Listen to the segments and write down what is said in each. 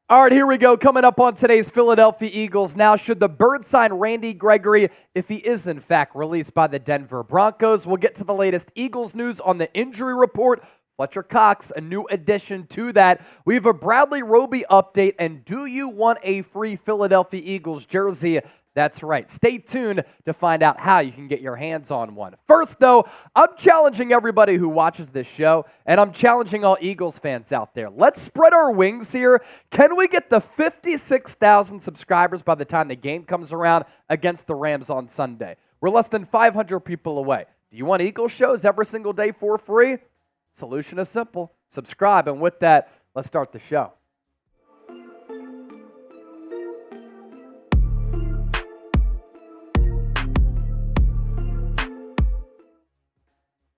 All right, here we go. Coming up on today's Philadelphia Eagles. Now, should the Birds sign Randy Gregory if he is, in fact, released by the Denver Broncos? We'll get to the latest Eagles news on the injury report. Fletcher Cox, a new addition to that. We have a Bradley Roby update. And do you want a free Philadelphia Eagles jersey? That's right. Stay tuned to find out how you can get your hands on one. First, though, I'm challenging everybody who watches this show, and I'm challenging all Eagles fans out there. Let's spread our wings here. Can we get the 56,000 subscribers by the time the game comes around against the Rams on Sunday? We're less than 500 people away. Do you want Eagles shows every single day for free? Solution is simple. Subscribe, and with that, let's start the show.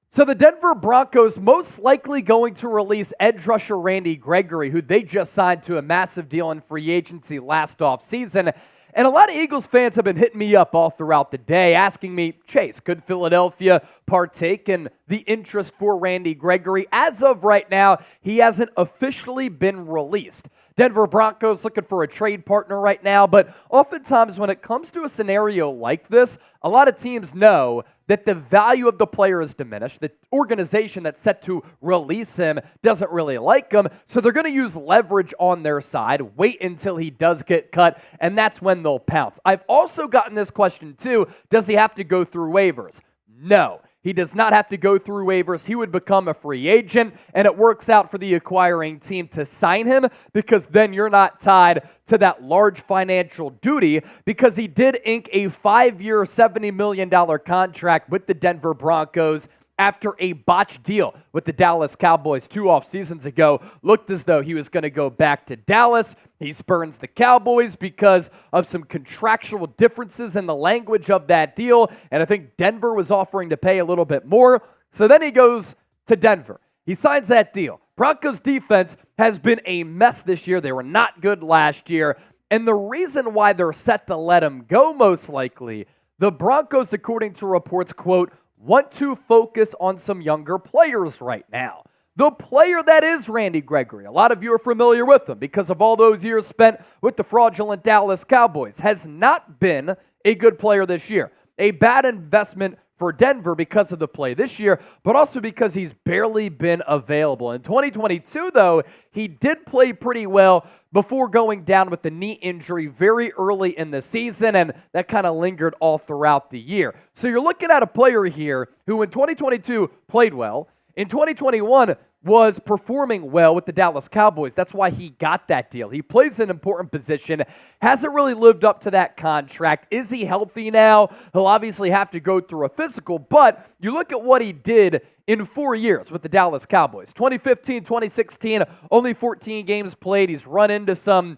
So the Denver Broncos most likely going to release edge rusher Randy Gregory, who they just signed to a massive deal in free agency last offseason. And a lot of Eagles fans have been hitting me up all throughout the day asking me, Chase, could Philadelphia partake in the interest for Randy Gregory? As of right now, he hasn't officially been released. Denver Broncos looking for a trade partner right now, but oftentimes when it comes to a scenario like this, a lot of teams know that the value of the player is diminished. The organization that's set to release him doesn't really like him, so they're going to use leverage on their side, wait until he does get cut, and that's when they'll pounce. I've also gotten this question too, does he have to go through waivers? No. He does not have to go through waivers. He would become a free agent, and it works out for the acquiring team to sign him because then you're not tied to that large financial duty because he did ink a 5-year, $70 million contract with the Denver Broncos after a botched deal with the Dallas Cowboys 2 off seasons ago. Looked as though he was going to go back to Dallas. He spurns the Cowboys because of some contractual differences in the language of that deal, and I think Denver was offering to pay a little bit more. So then he goes to Denver. He signs that deal. Broncos defense has been a mess this year. They were not good last year, and the reason why they're set to let him go most likely, the Broncos, according to reports, quote, want to focus on some younger players right now. The player that is Randy Gregory, a lot of you are familiar with him because of all those years spent with the fraudulent Dallas Cowboys, has not been a good player this year. A bad investment for Denver because of the play this year, but also because he's barely been available. In 2022, though, he did play pretty well before going down with the knee injury very early in the season, and that kind of lingered all throughout the year. So you're looking at a player here who in 2022 played well, in 2021 was performing well with the Dallas Cowboys. That's why he got that deal. He plays an important position, hasn't really lived up to that contract. Is he healthy now? He'll obviously have to go through a physical, but you look at what he did in 4 years with the Dallas Cowboys. 2015, 2016, only 14 games played. He's run into some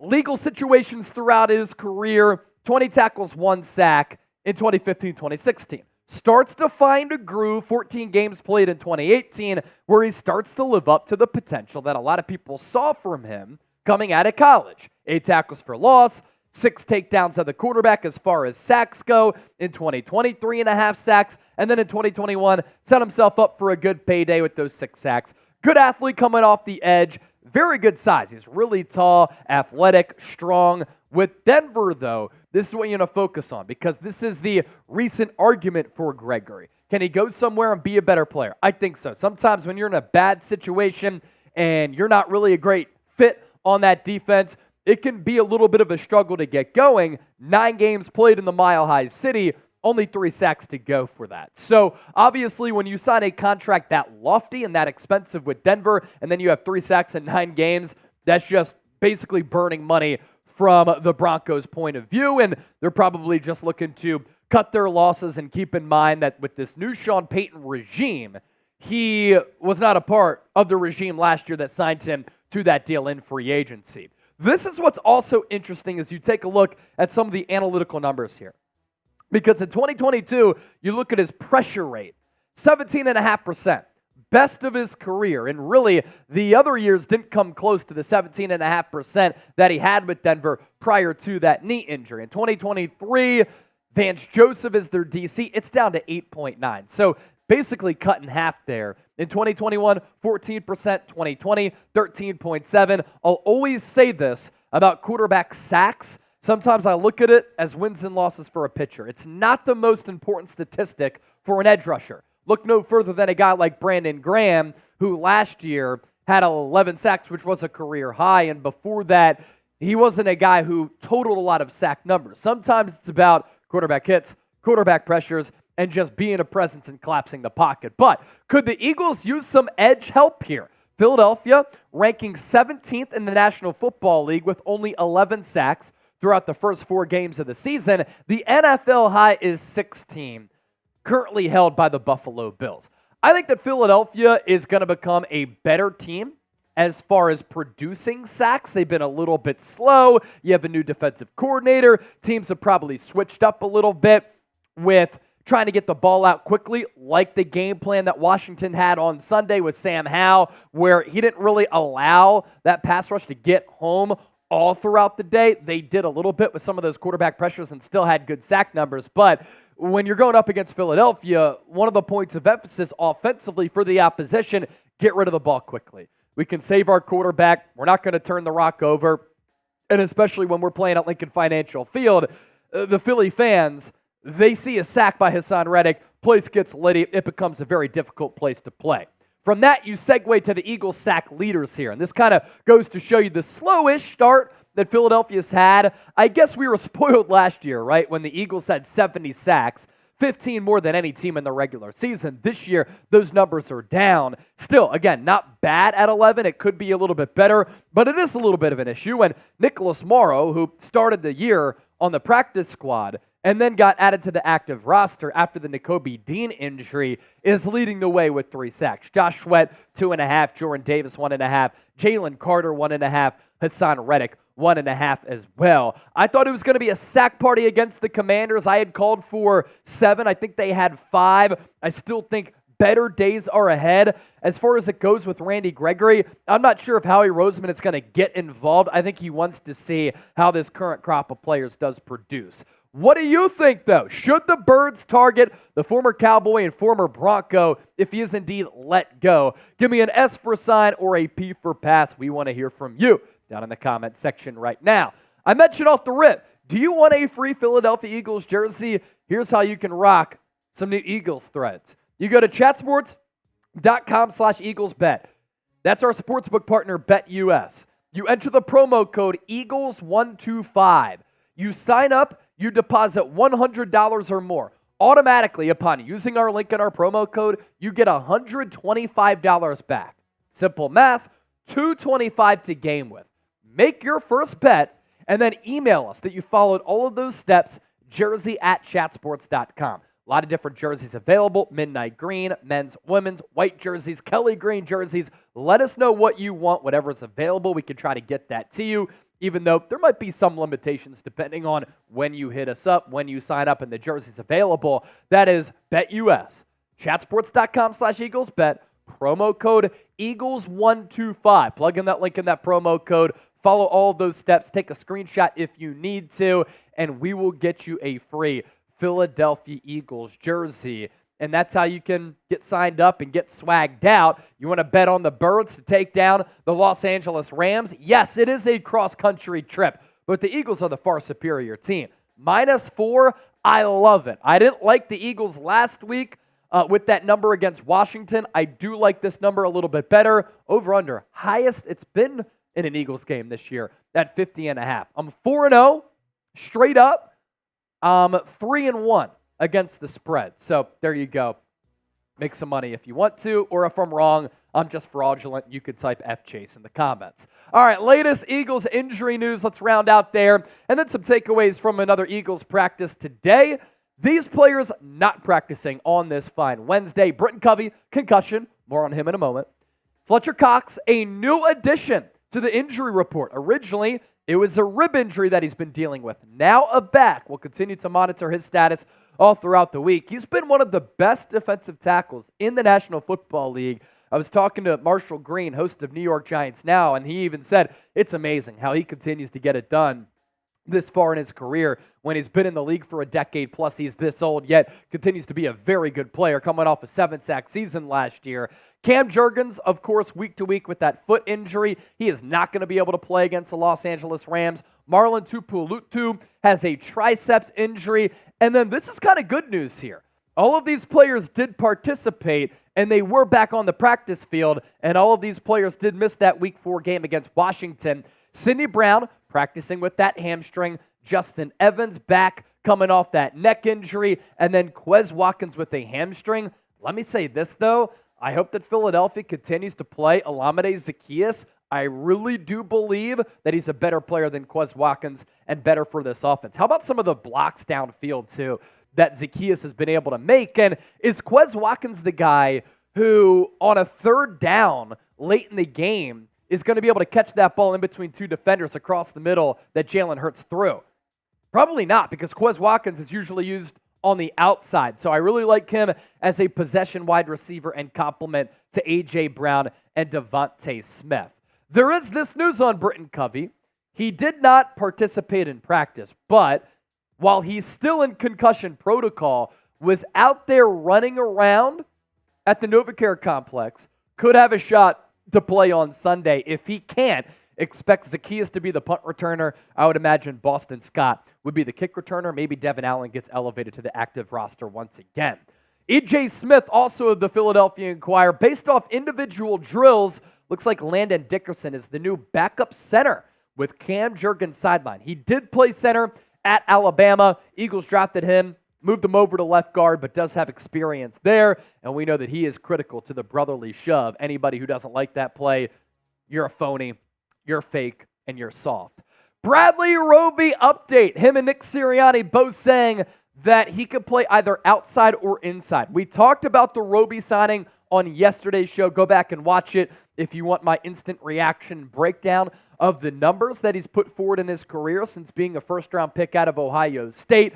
legal situations throughout his career. 20 tackles, 1 sack in 2015, 2016. Starts to find a groove, 14 games played in 2018, where he starts to live up to the potential that a lot of people saw from him coming out of college. 8 tackles for loss, 6 takedowns of the quarterback as far as sacks go. In 2020, 3.5 sacks, and then in 2021, set himself up for a good payday with those 6 sacks. Good athlete coming off the edge, very good size. He's really tall, athletic, strong. With Denver, though, this is what you're going to focus on because this is the recent argument for Gregory. Can he go somewhere and be a better player? I think so. Sometimes when you're in a bad situation and you're not really a great fit on that defense, it can be a little bit of a struggle to get going. 9 games played in the Mile High City, only 3 sacks to go for that. So obviously when you sign a contract that lofty and that expensive with Denver, and then you have 3 sacks in 9 games, that's just basically burning money from the Broncos' point of view, and they're probably just looking to cut their losses and keep in mind that with this new Sean Payton regime, he was not a part of the regime last year that signed him to that deal in free agency. This is what's also interesting as you take a look at some of the analytical numbers here. Because in 2022, you look at his pressure rate, 17.5%. Best of his career, and really the other years didn't come close to the 17.5% that he had with Denver prior to that knee injury. In 2023, Vance Joseph is their DC. It's down to 8.9. So basically cut in half there. In 2021, 14%, 2020, 13.7. I'll always say this about quarterback sacks. Sometimes I look at it as wins and losses for a pitcher. It's not the most important statistic for an edge rusher. Look no further than a guy like Brandon Graham, who last year had 11 sacks, which was a career high, and before that, he wasn't a guy who totaled a lot of sack numbers. Sometimes it's about quarterback hits, quarterback pressures, and just being a presence and collapsing the pocket. But could the Eagles use some edge help here? Philadelphia ranking 17th in the National Football League with only 11 sacks throughout the first 4 games of the season. The NFL high is 16, currently held by the Buffalo Bills. I think that Philadelphia is going to become a better team as far as producing sacks. They've been a little bit slow. You have a new defensive coordinator. Teams have probably switched up a little bit with trying to get the ball out quickly, like the game plan that Washington had on Sunday with Sam Howell, where he didn't really allow that pass rush to get home all throughout the day. They did a little bit with some of those quarterback pressures and still had good sack numbers. But when you're going up against Philadelphia, one of the points of emphasis offensively for the opposition, get rid of the ball quickly. We can save our quarterback. We're not going to turn the rock over. And especially when we're playing at Lincoln Financial Field, the Philly fans, they see a sack by Haason Reddick, place gets litty, it becomes a very difficult place to play. From that, you segue to the Eagles sack leaders here. And this kind of goes to show you the slowish start that Philadelphia's had. I guess we were spoiled last year, right, when the Eagles had 70 sacks, 15 more than any team in the regular season. This year, those numbers are down. Still, again, not bad at 11. It could be a little bit better, but it is a little bit of an issue. And Nicholas Morrow, who started the year on the practice squad and then got added to the active roster after the Nakobe Dean injury, is leading the way with 3 sacks. Josh Sweat, 2.5. Jordan Davis, 1.5. Jalen Carter, 1.5. Haason Reddick, 1.5 as well. I thought it was going to be a sack party against the Commanders. I had called for 7. I think they had 5. I still think better days are ahead. As far as it goes with Randy Gregory, I'm not sure if Howie Roseman is going to get involved. I think he wants to see how this current crop of players does produce. What do you think, though? Should the Birds target the former Cowboy and former Bronco if he is indeed let go? Give me an S for sign or a P for pass. We want to hear from you down in the comment section right now. I mentioned off the rip, do you want a free Philadelphia Eagles jersey? Here's how you can rock some new Eagles threads. You go to chatsports.com/EaglesBet. That's our sportsbook partner, BetUS. You enter the promo code EAGLES125. You sign up, you deposit $100 or more. Automatically, upon using our link in our promo code, you get $125 back. Simple math, $225 to game with. Make your first bet, and then email us that you followed all of those steps, jersey@chatsports.com. A lot of different jerseys available, midnight green, men's, women's, white jerseys, Kelly green jerseys. Let us know what you want, whatever's available. We can try to get that to you, even though there might be some limitations depending on when you hit us up, when you sign up, and the jerseys available. That is BetUS. Chatsports.com/EaglesBet. Promo code EAGLES125. Plug in that link in that promo code. Follow all of those steps. Take a screenshot if you need to, and we will get you a free Philadelphia Eagles jersey. And that's how you can get signed up and get swagged out. You want to bet on the Birds to take down the Los Angeles Rams? Yes, it is a cross-country trip, but the Eagles are the far superior team. -4, I love it. I didn't like the Eagles last week with that number against Washington. I do like this number a little bit better. Over-under, highest it's been in an Eagles game this year at 50.5. I'm 4-0 straight up. 3-1 against the spread. So there you go. Make some money if you want to, or if I'm wrong, I'm just fraudulent. You could type F Chase in the comments. All right, latest Eagles injury news. Let's round out there. And then some takeaways from another Eagles practice today. These players not practicing on this fine Wednesday. Britain Covey, concussion. More on him in a moment. Fletcher Cox, a new addition to the injury report. Originally, it was a rib injury that he's been dealing with. Now a back. We'll continue to monitor his status all throughout the week. He's been one of the best defensive tackles in the National Football League. I was talking to Marshall Green, host of New York Giants Now, and he even said it's amazing how he continues to get it done this far in his career when he's been in the league for a decade plus. He's this old, yet continues to be a very good player, coming off a 7-sack season last year. Cam Jurgens, of course, week to week with that foot injury. He is not going to be able to play against the Los Angeles Rams. Marlon Tuipulotu has a triceps injury. And then this is kind of good news here. All of these players did participate, and they were back on the practice field, and all of these players did miss that Week 4 game against Washington. Sidney Brown practicing with that hamstring. Justin Evans back coming off that neck injury. And then Quez Watkins with a hamstring. Let me say this, though. I hope that Philadelphia continues to play Olamide Zaccheaus. I really do believe that he's a better player than Quez Watkins and better for this offense. How about some of the blocks downfield, too, that Zaccheaus has been able to make? And is Quez Watkins the guy who, on a third down late in the game, is going to be able to catch that ball in between two defenders across the middle that Jalen Hurts threw? Probably not, because Quez Watkins is usually used on the outside. So I really like him as a possession wide receiver and complement to A.J. Brown and Devontae Smith. There is this news on Britain Covey. He did not participate in practice, but while he's still in concussion protocol, was out there running around at the NovaCare complex, could have a shot to play on Sunday. If he can't, expect Zaccheaus to be the punt returner. I would imagine Boston Scott would be the kick returner. Maybe Devin Allen gets elevated to the active roster once again. E.J. Smith, also of the Philadelphia Inquirer, based off individual drills, looks like Landon Dickerson is the new backup center with Cam Jurgens sideline. He did play center at Alabama. Eagles drafted him, moved him over to left guard, but does have experience there, and we know that he is critical to the brotherly shove. Anybody who doesn't like that play, you're a phony, you're fake, and you're soft. Bradley Roby update. Him and Nick Sirianni both saying that he could play either outside or inside. We talked about the Roby signing on yesterday's show. Go back and watch it if you want my instant reaction breakdown of the numbers that he's put forward in his career since being a first-round pick out of Ohio State.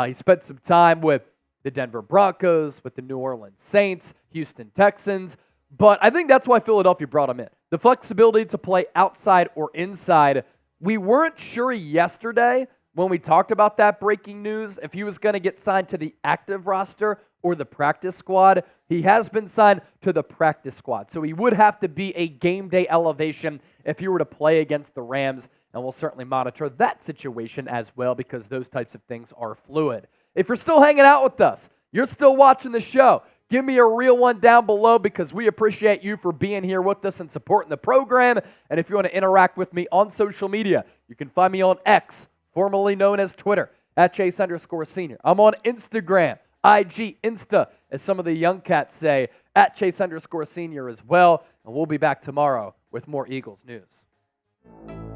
He spent some time with the Denver Broncos, with the New Orleans Saints, Houston Texans, but I think that's why Philadelphia brought him in. The flexibility to play outside or inside. We weren't sure yesterday when we talked about that breaking news if he was going to get signed to the active roster or the practice squad. He has been signed to the practice squad, so he would have to be a game day elevation if he were to play against the Rams, and we'll certainly monitor that situation as well because those types of things are fluid. If you're still hanging out with us, you're still watching the show, give me a real one down below because we appreciate you for being here with us and supporting the program. And if you want to interact with me on social media, you can find me on X, formerly known as Twitter, at Chase_Senior. I'm on Instagram, IG, Insta, as some of the young cats say, at Chase_Senior as well. And we'll be back tomorrow with more Eagles news.